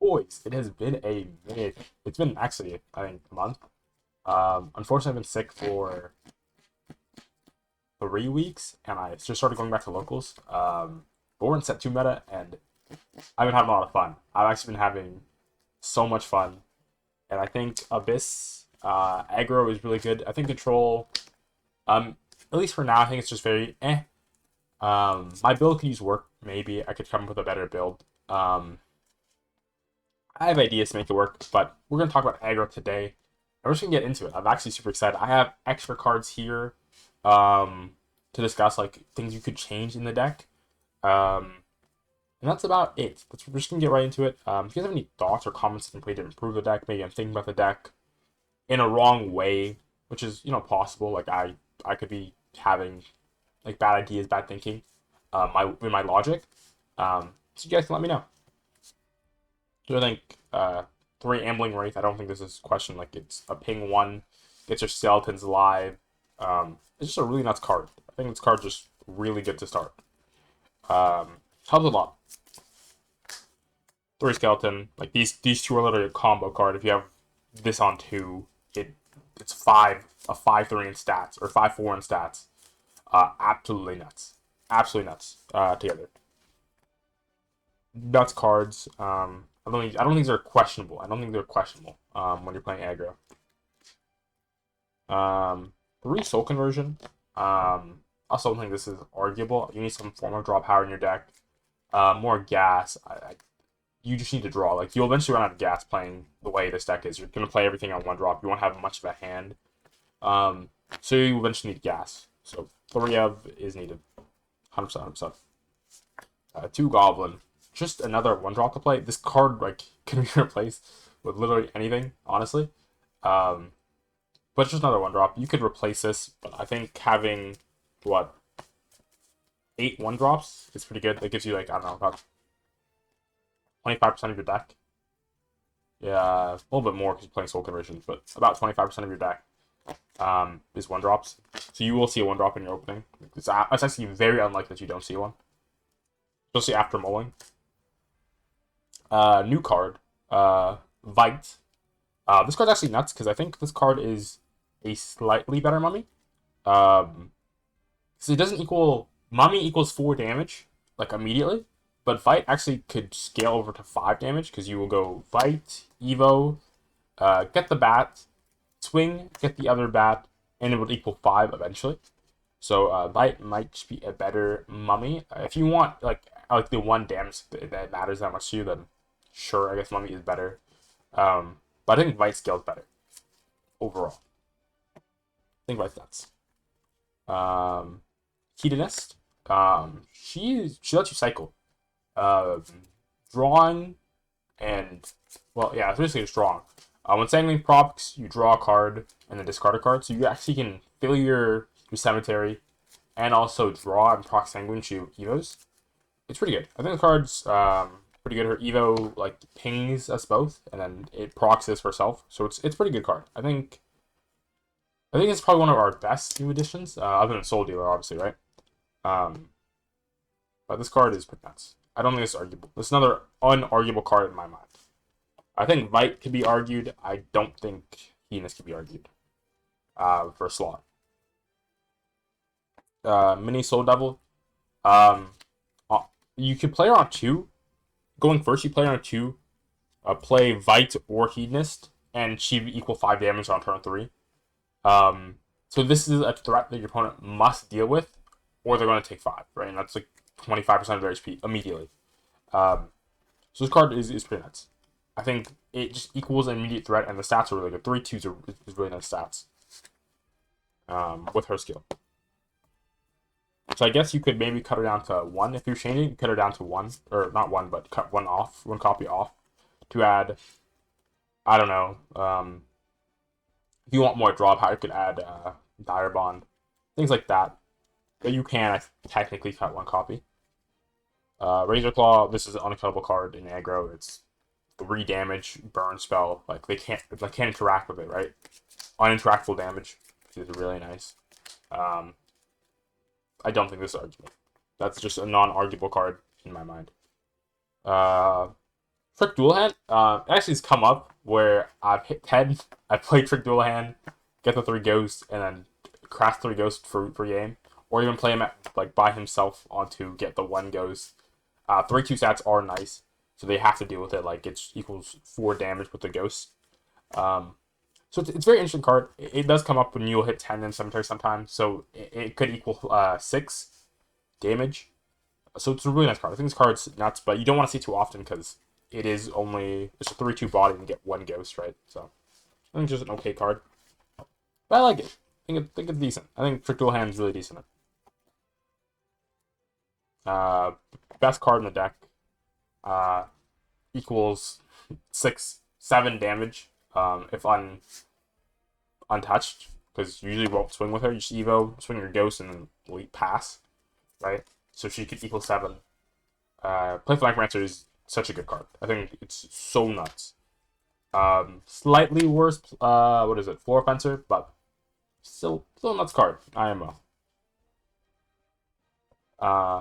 Boys, it has been a minute. It's been actually, I think, a month. Unfortunately, I've been sick for 3 weeks, and I just started going back to locals. But we're in set 2 meta, and I've been having a lot of fun. I've actually been having so much fun, and I think Abyss, aggro is really good. I think Control, um, at least for now, I think it's just very eh. My build could use work, maybe. I could come up with a better build. I have ideas to make it work, but we're going to talk about aggro today. And we're just going to get into it. I'm actually super excited. I have extra cards here to discuss, like, things you could change in the deck. And that's about it. We're just going to get right into it. If you guys have any thoughts or comments on the way to improve the deck, maybe I'm thinking about the deck in a wrong way, which is, possible. Like, I could be having, like, bad ideas, bad thinking in my logic. So you guys can let me know. So I think 3 Ambling Wraith, I don't think this is a question. Like, it's a ping 1, gets your skeletons alive. It's just a really nuts card. I think this card's just really good to start. Helps a lot. 3 skeleton, like these two are literally a combo card. If you have this on 2, it's a 5/3 in stats, or 5/4 in stats. Absolutely nuts. Absolutely nuts together. Nuts cards. I don't think they're questionable. I don't think they're questionable when you're playing aggro. 3 soul conversion. Also don't think this is arguable. You need some form of draw power in your deck. More gas. You just need to draw. Like, you'll eventually run out of gas playing the way this deck is. You're gonna play everything on 1 drop. You won't have much of a hand. So you eventually need gas. So 3 of is needed. 100%, 100%. 2 goblin. Just another 1 drop to play. This card, like, can be replaced with literally anything, honestly. But it's just another 1 drop. You could replace this, but I think having, what, 8 1 drops is pretty good. That gives you, like, I don't know, about 25% of your deck. Yeah, a little bit more because you're playing soul conversions, but about 25% of your deck is 1 drops. So you will see a 1 drop in your opening. It's actually very unlikely that you don't see one, especially after mulling. New card, Vite. This card's actually nuts because I think this card is a slightly better mummy. So it doesn't equal mummy equals 4 damage like immediately, but Vite actually could scale over to 5 damage because you will go Vite, Evo, get the bat, swing, get the other bat, and it would equal 5 eventually. So Vite might just be a better mummy. If you want like the 1 damage that matters that much to you, then sure, I guess mummy is better. But I think Vite scales better overall. I think Vite's nuts. Hedonist. She lets you cycle. Drawing and, well, yeah, it's basically just drawing. When Sanguine procs, you draw a card and then discard a card, so you actually can fill your cemetery and also draw and proc Sanguine to Evos. It's pretty good. I think the card's pretty good. Her Evo like pings us both, and then it procs this herself, so it's pretty good card. I think it's probably one of our best new additions, other than Soul Dealer, obviously, right? But this card is pretty nuts. I don't think it's arguable. It's another unarguable card in my mind. I think Vite could be argued. I don't think Hedonist could be argued for a slot. Mini Soul Devil. You can play her on 2. Going first, you play her on 2. Play Vite or Hedonist, and she equal 5 damage on turn 3. So this is a threat that your opponent must deal with, or they're going to take 5, right? And that's like 25% of their HP immediately. So this card is pretty nuts. I think it just equals an immediate threat, and the stats are really good. 3/2s is really nice stats with her skill. So I guess you could maybe cut her down to 1 if you're changing. You cut her down to 1, or not 1, but cut 1 off, 1 copy off, to add, I don't know, if you want more draw power, you could add Dire Bond, things like that. But you can technically cut 1 copy. Razor Claw, this is an uncuttable card in aggro. It's 3 damage, burn spell. Like, they can't interact with it, right? Uninteractable damage, which is really nice. I don't think this is arguable. That's just a non-arguable card in my mind. Trick Dual Hand, it actually has come up where I've hit 10, I play Trick Dual Hand, get the 3 ghosts, and then craft 3 ghosts for game. Or even play him at, like, by himself onto get the 1 ghost. 3/2 stats are nice, so they have to deal with it. Like, it equals 4 damage with the ghost. So it's a very interesting card. It does come up when you'll hit 10 in Cemetery sometimes, so it could equal 6 damage. So it's a really nice card. I think this card's nuts, but you don't want to see it too often because it's a 3/2 body and get 1 ghost, right? So I think it's just an okay card. But I like it. I think it's decent. I think Trick Dual Hand is really decent. Uh, Best card in the deck. Equals 6-7 damage. If untouched, because you usually won't swing with her. You just Evo, swing your ghost, and then delete pass, right? So she could equal 7. Playful Necromancer is such a good card. I think it's so nuts. Slightly worse, what is it? Floor Fencer, but still a nuts card. IMO.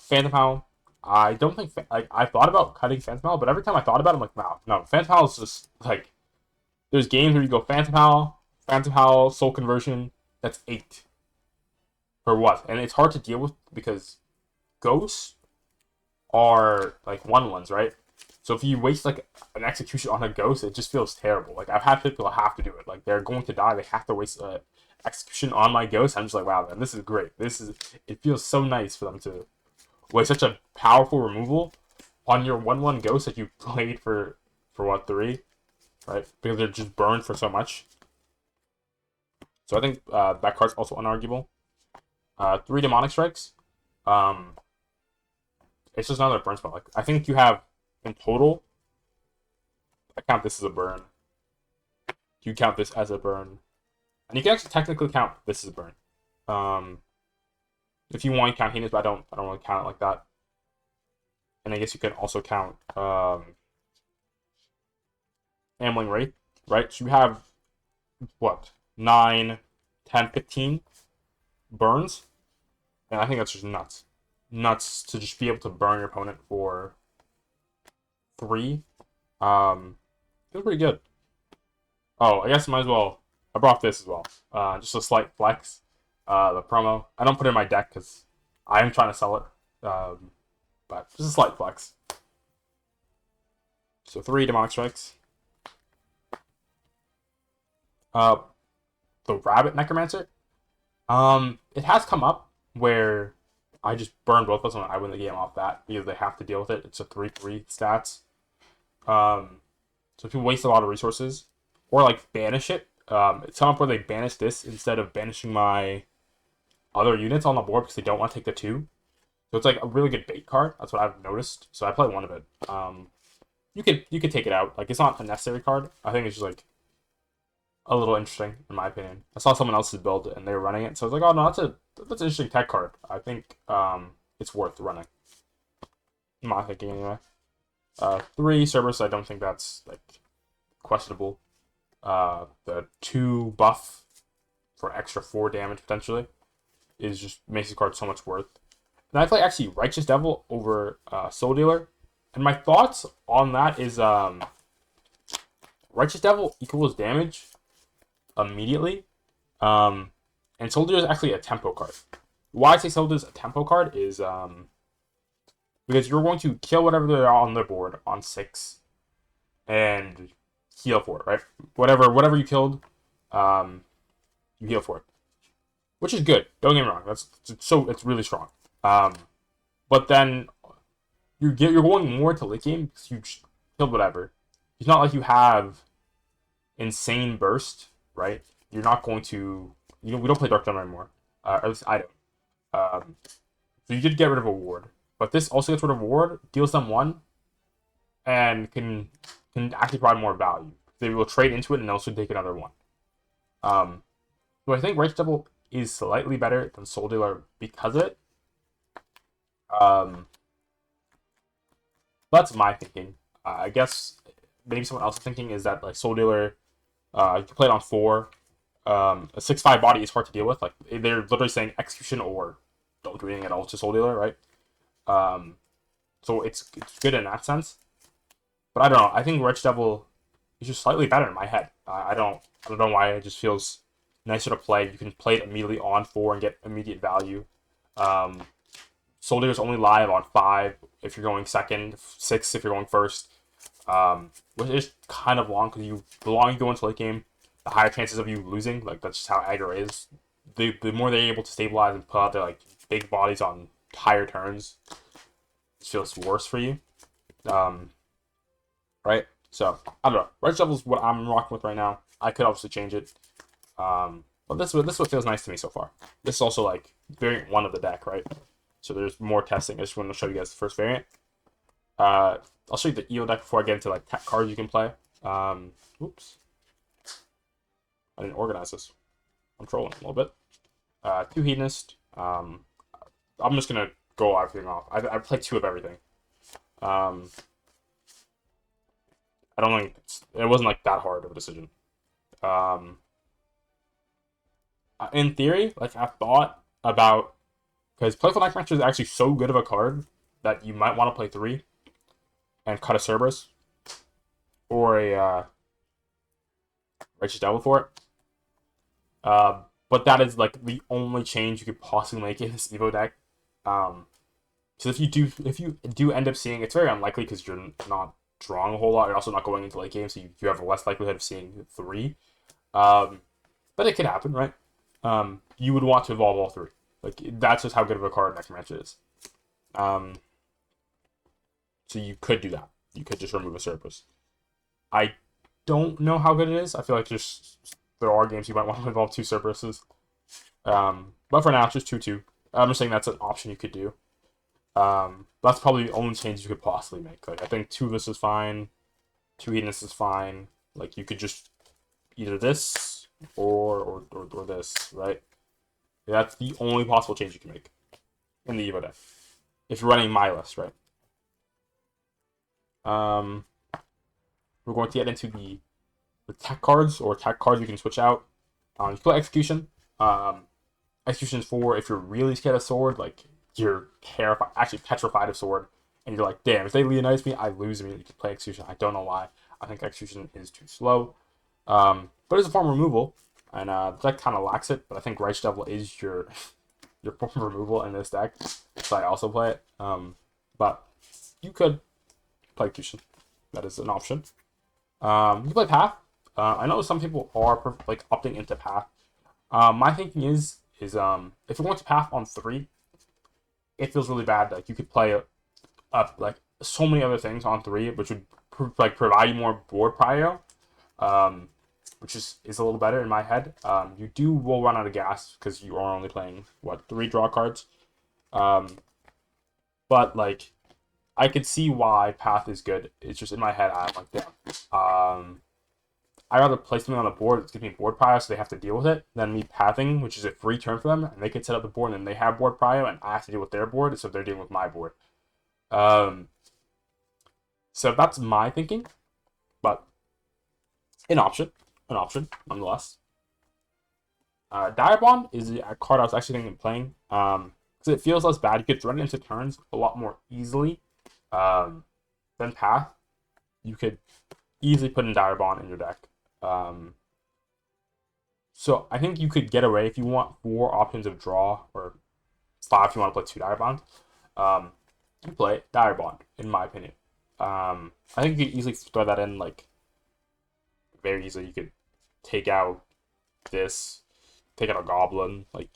Phantom Howl. I don't think I thought about cutting Phantom Howl, but every time I thought about it, I'm like, no. Phantom Howl is just like there's games where you go Phantom Howl, Soul Conversion. That's 8 for what? And it's hard to deal with because ghosts are like 1/1s, right? So if you waste like an execution on a ghost, it just feels terrible. Like I've had people have to do it. Like they're going to die, they have to waste a execution on my ghost. I'm just like, wow, man, this is great. It feels so nice for them to waste such a powerful removal on your 1/1 ghost that you played for what 3, right? Because they're just burned for so much. So I think that card's also unarguable. 3 Demonic Strikes. It's just another burn spell. Like I think you have in total. I count this as a burn. You count this as a burn, and you can actually technically count this as a burn. If you want to count Heinous, but I don't really count it like that. And I guess you can also count Ambling Wraith, right? So you have what 9, 10, 15 burns, and I think that's just nuts to just be able to burn your opponent for 3. Feels pretty good. Oh, I guess I might as well. I brought this as well. Just a slight flex. The promo. I don't put it in my deck because I am trying to sell it. But just a slight flex. So 3 Demonic Strikes. The Rabbit Necromancer. It has come up where I just burn both of them and I win the game off that because they have to deal with it. It's a 3/3 stats. So if you waste a lot of resources or like banish it, it's come up where they banish this instead of banishing my other units on the board because they don't want to take the 2. So it's like a really good bait card. That's what I've noticed. So I play 1 of it. You could take it out. Like it's not a necessary card. I think it's just like a little interesting in my opinion. I saw someone else's build and they were running it, so I was like, oh no, that's an interesting tech card. I think it's worth running. In my thinking anyway. 3 Cerberus, I don't think that's like questionable. The 2 buff for extra 4 damage potentially is just makes the card so much worth. And I play actually Righteous Devil over Soul Dealer. And my thoughts on that is Righteous Devil equals damage immediately. And Soul Dealer is actually a tempo card. Why I say Soul Dealer is a tempo card is because you're going to kill whatever they're on their board on 6 and heal for it, right? Whatever you killed, you heal for it. Which is good. Don't get me wrong. It's really strong. But then you're going more to late game because you killed whatever. It's not like you have insane burst, right? You're not going to. We don't play Dark Dawn anymore. Or at least I don't. So you did get rid of a ward, but this also gets rid of a ward, deals them 1, and can actually provide more value. They will trade into it and also take another 1. So I think Righteous Devil is slightly better than Soul Dealer because of it. That's my thinking. I guess maybe someone else's thinking is that like Soul Dealer, you can play it on 4. A 6/5 body is hard to deal with. Like they're literally saying execution or don't do anything at all to Soul Dealer, right? So it's good in that sense. But I don't know. I think Rich Devil is just slightly better in my head. I don't know why. It just feels nicer to play. You can play it immediately on 4 and get immediate value. Um, Soldier is only live on 5 if you're going second, 6 if you're going first. Which is kind of long because the longer you go into late game, the higher chances of you losing. Like that's just how aggro is. The more they're able to stabilize and put out their like big bodies on higher turns, it feels worse for you. Right? So I don't know. Red Shovel's what I'm rocking with right now. I could obviously change it. But this is what feels nice to me so far. This is also like variant 1 of the deck, right? So there's more testing. I just want to show you guys the first variant. I'll show you the EO deck before I get into like tech cards you can play. Oops. I didn't organize this. I'm trolling a little bit. 2 Hedonist. I'm just gonna go everything off. I played 2 of everything. I don't think it wasn't like that hard of a decision. In theory, like I thought about because Playful Necromancer is actually so good of a card that you might want to play 3 and cut a Cerberus or a Righteous Devil for it. But that is like the only change you could possibly make in this Evo deck. So if you do end up seeing, it's very unlikely because you're not drawing a whole lot. You're also not going into late game, so you have a less likelihood of seeing 3. But it could happen, right? You would want to evolve all 3. Like that's just how good of a card Necromancer is. So you could do that. You could just remove a Cerberus. I don't know how good it is. I feel like there are games you might want to involve 2 Cerberuses. But for now, it's just 2/2. I'm just saying that's an option you could do. That's probably the only change you could possibly make. Like I think 2 of this is fine, 2 Hedonist is fine. Like you could just either this or this, right? That's the only possible change you can make in the Evo deck if you're running my list, right? We're going to get into the tech cards or tech cards you can switch out. You can play Execution. Execution is for if you're really scared of sword, like you're terrified, actually petrified of sword, and you're like, damn, if they Leonidas me, I lose immediately. You can play Execution. I don't know why. I think Execution is too slow. But it's a form of removal, and the deck kind of lacks it. But I think Righteous Devil is your form of removal in this deck, so I also play it. But you could play Execution. That is an option. You can play Path. I know some people are like opting into Path. My thinking is if you're going to Path on 3, it feels really bad. Like you could play like so many other things on 3, which would provide you more board prio, which is a little better in my head. You will run out of gas because you are only playing 3 draw cards. But like I could see why Path is good. It's just in my head I'm like, damn. I'd rather play something on the board that's giving me board prio so they have to deal with it than me pathing, which is a free turn for them, and they can set up the board and then they have board prio and I have to deal with their board, so they're dealing with my board. So that's my thinking, but an option nonetheless. Diabond is a card I was actually thinking of playing, because it feels less bad. You could thread it into turns a lot more easily than Path. You could easily put in Diabond in your deck. So I think you could get away if you want 4 options of draw, or 5 if you want to play 2 Diabond. You play Diabond, in my opinion. I think you could easily throw that in, like, very easily. You could take out this, take out a Goblin. Like,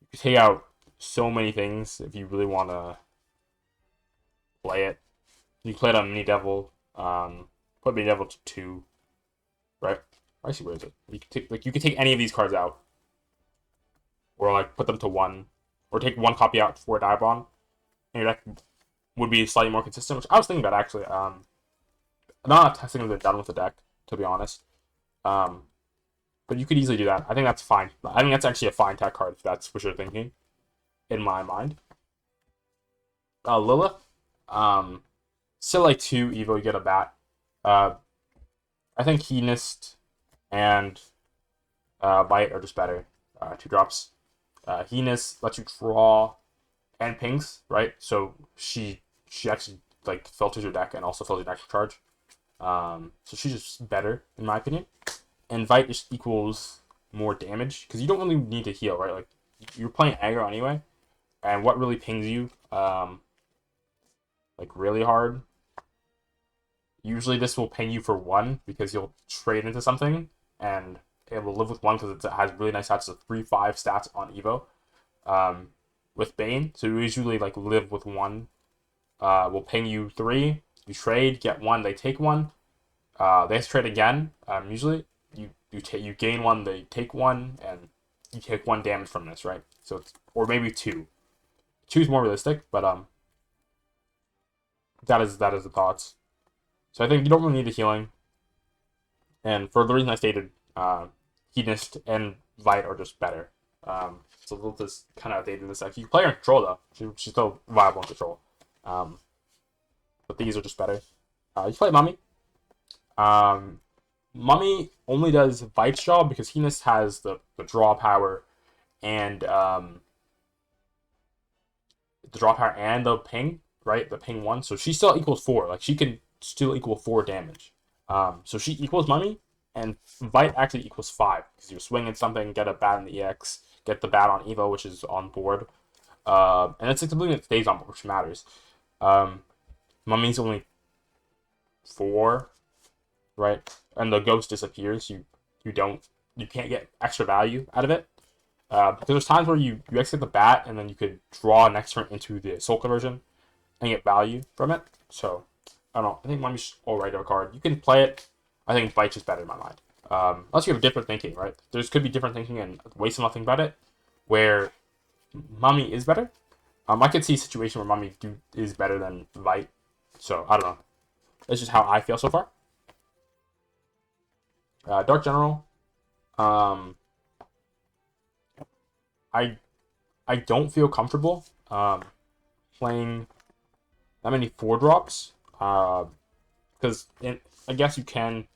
you could take out so many things if you really want to play it. You can play it on Mini Devil. Put Mini Devil to 2. Right? Actually, where is it? You could take any of these cards out, or like put them to 1, or take 1 copy out for Diabond, and your deck would be slightly more consistent. Which I was thinking about actually. Not testing if they're done with the deck, to be honest. But you could easily do that. I think that's fine. I think that's actually a fine tech card if that's what you're thinking, in my mind. Lilith, still like 2 Evo, you get a bat. I think Hedonist and Bite are just better. 2 drops. Hedonist lets you draw and pings, right? So she actually like filters your deck and also fills your next charge. So she's just better, in my opinion. And Vite just equals more damage, because you don't really need to heal, right? Like, you're playing aggro anyway, and what really pings you, like, really hard, usually this will ping you for 1, because you'll trade into something, and it will live with 1, because it has really nice stats of 3-5 stats on Evo, with Bane, so you usually, like, live with 1, will ping you 3, you trade, get 1, they take 1, they have to trade again, usually, you gain 1, they take 1, and you take 1 damage from this, right? So it's, or maybe 2. 2 is more realistic, but that is the thoughts. So I think you don't really need the healing, and for the reason I stated, Hedonist and Vite are just better. So we'll just kind of outdated in this deck. You can play her in control though; she's still viable in control. But these are just better. You play Mummy. Mummy only does Vite's job because Hedonist has the draw power and the ping, right? The ping 1. So she still equals 4. Like, she can still equal 4 damage. So she equals Mummy, and Vite actually equals 5 because you're swinging something, get a bat in the EX, get the bat on Evo, which is on board, and it's something that stays on board, which matters. Mummy's only 4, right? And the ghost disappears. You can't get extra value out of it. Because there's times where you exit the bat and then you could draw next turn into the soul conversion and get value from it. So I don't know. I think Mummy's alright of a card. You can play it. I think Vite's is better in my mind. Unless you have different thinking, right? There's could be different thinking and ways of not thinking about it, where Mummy is better. I could see a situation where Mummy is better than Vite. So I don't know. That's just how I feel so far. Dark General. I don't feel comfortable playing that many 4-drops. Because I guess you can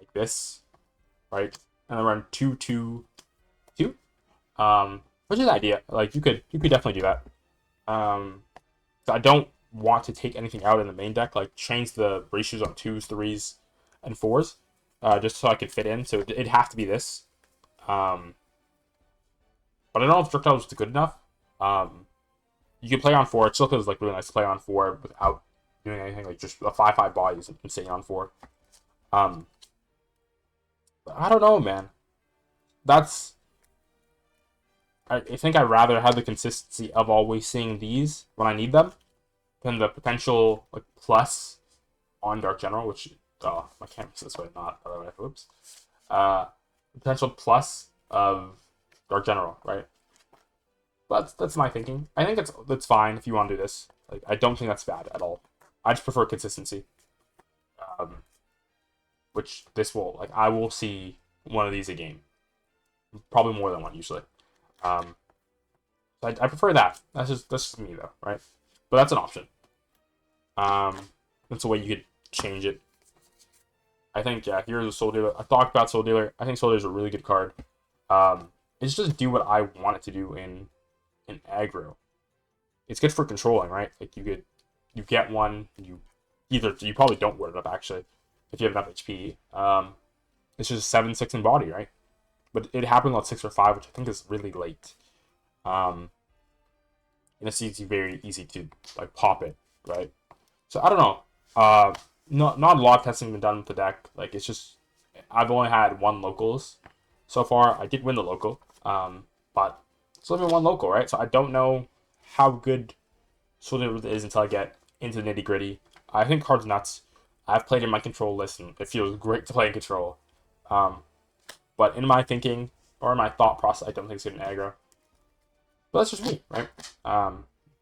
like this, right? And then run 2-2-2. Which is the idea. Like, you could definitely do that. So I don't want to take anything out in the main deck, like change the ratios on 2s, 3s, and 4s, just so I could fit in. So it'd have to be this. But I don't know if Projectile is good enough. You can play on 4. It still feels like really nice to play on 4 without doing anything. Like, just a 5/5 body is insane on 4. I don't know, man. I think I'd rather have the consistency of always seeing these when I need them than the potential, like, plus on Dark General, which, oh, my camera's this way, not the other way. Oops. Potential plus of Dark General, right? But that's my thinking. I think that's fine if you want to do this. Like, I don't think that's bad at all. I just prefer consistency. Which this will, like, I will see one of these a game. Probably more than one, usually. I prefer that. That's just me, though, right? But that's an option. That's a way you could change it. I think, yeah, here's a Soul Dealer. I thought about Soul Dealer. I think Soul Dealer is a really good card. It's just do what I want it to do in aggro. It's good for controlling, right? Like, you get one, you probably don't ward it up, actually, if you have enough HP. It's just 7/6 in body, right? But it happened on 6 or 5, which I think is really late. And it's very easy to, like, pop it, right? So I don't know. Not a lot of testing been done with the deck. Like, it's just, I've only had 1 locals so far. I did win the local, but it's only been 1 local, right? So I don't know how good Soul Dealer is until I get into the nitty gritty. I think card's nuts. I've played in my control list, and it feels great to play in control. But in my thinking, or my thought process, I don't think it's good in aggro. But that's just me, right?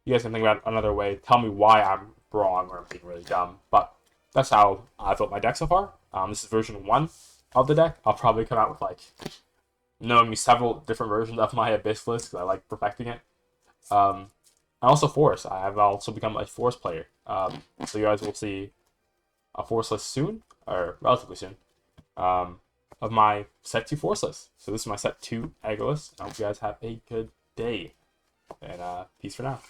You guys can think about it another way. Tell me why I'm wrong or I'm being really dumb. But that's how I built my deck so far. This is version 1 of the deck. I'll probably come out with, like, knowing me, several different versions of my Abyss list because I like perfecting it. And also Forest. I've also become a Forest player. So you guys will see a Forest list soon, or relatively soon, of my set 2 Forest list. So this is my set 2 aggro list. I hope you guys have a good day. And peace for now.